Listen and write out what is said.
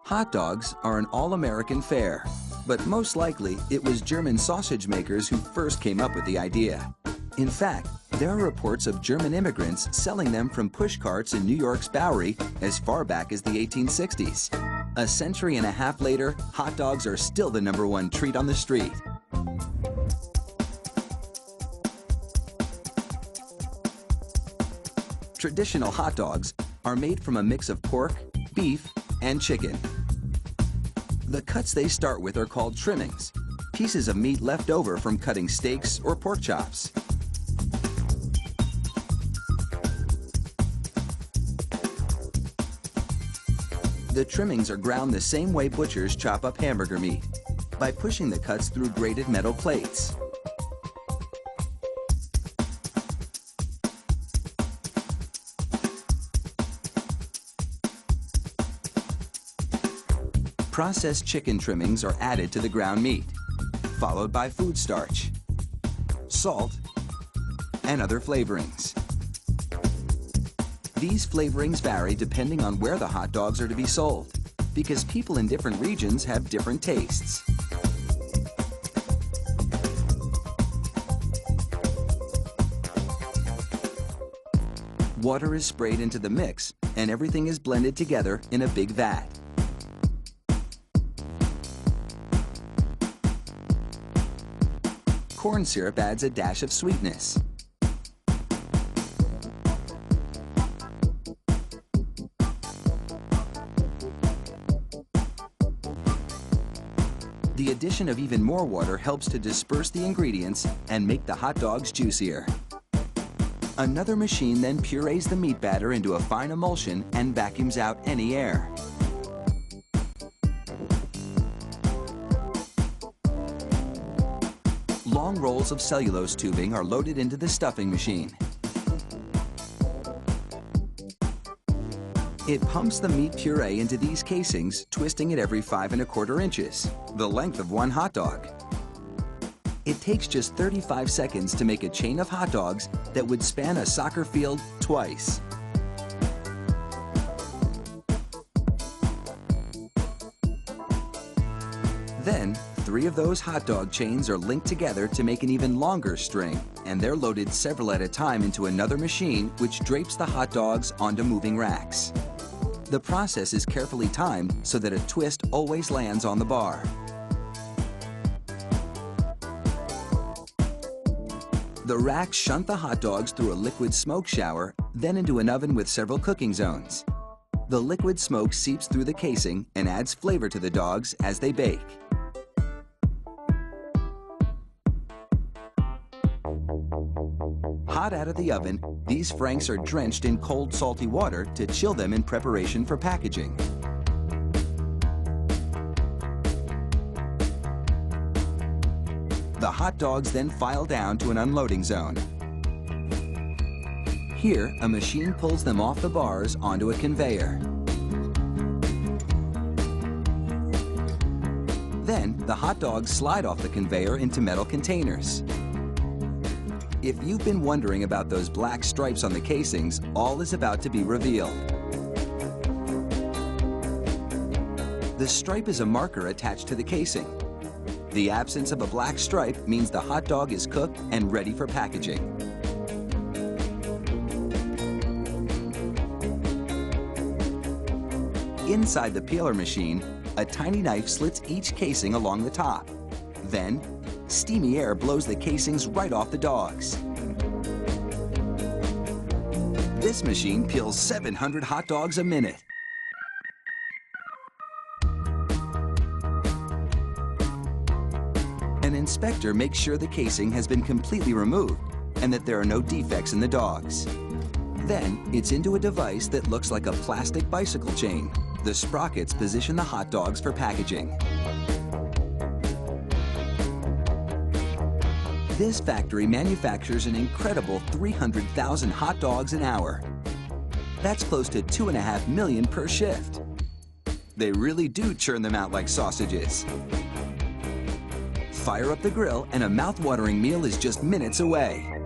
Hot dogs are an all-American fare, but most likely it was German sausage makers who first came up with the idea. In fact, there are reports of German immigrants selling them from push carts in New York's Bowery as far back as the 1860s. A century and a half later, hot dogs are still the #1 treat on the street. Traditional hot dogs are made from a mix of pork, beef, and chicken. The cuts they start with are called trimmings, pieces of meat left over from cutting steaks or pork chops. The trimmings are ground the same way butchers chop up hamburger meat, by pushing the cuts through grated metal plates. Processed chicken trimmings are added to the ground meat, followed by food starch, salt, and other flavorings. These flavorings vary depending on where the hot dogs are to be sold, because people in different regions have different tastes. Water is sprayed into the mix, and everything is blended together in a big vat. Corn syrup adds a dash of sweetness. The addition of even more water helps to disperse the ingredients and make the hot dogs juicier. Another machine then purees the meat batter into a fine emulsion and vacuums out any air. Long rolls of cellulose tubing are loaded into the stuffing machine. It pumps the meat puree into these casings, twisting it every 5 1/4 inches, the length of one hot dog. It takes just 35 seconds to make a chain of hot dogs that would span a soccer field twice. Then, 3 of those hot dog chains are linked together to make an even longer string, and they're loaded several at a time into another machine which drapes the hot dogs onto moving racks. The process is carefully timed so that a twist always lands on the bar. The racks shunt the hot dogs through a liquid smoke shower, then into an oven with several cooking zones. The liquid smoke seeps through the casing and adds flavor to the dogs as they bake. Hot out of the oven, these franks are drenched in cold, salty water to chill them in preparation for packaging. The hot dogs then file down to an unloading zone. Here, a machine pulls them off the bars onto a conveyor. Then, the hot dogs slide off the conveyor into metal containers. If you've been wondering about those black stripes on the casings, all is about to be revealed. The stripe is a marker attached to the casing. The absence of a black stripe means the hot dog is cooked and ready for packaging. Inside the peeler machine, a tiny knife slits each casing along the top. Then, steamy air blows the casings right off the dogs. This machine peels 700 hot dogs a minute. An inspector makes sure the casing has been completely removed and that there are no defects in the dogs. Then, it's into a device that looks like a plastic bicycle chain. The sprockets position the hot dogs for packaging. This factory manufactures an incredible 300,000 hot dogs an hour. That's close to 2.5 million per shift. They really do churn them out like sausages. Fire up the grill and a mouth-watering meal is just minutes away.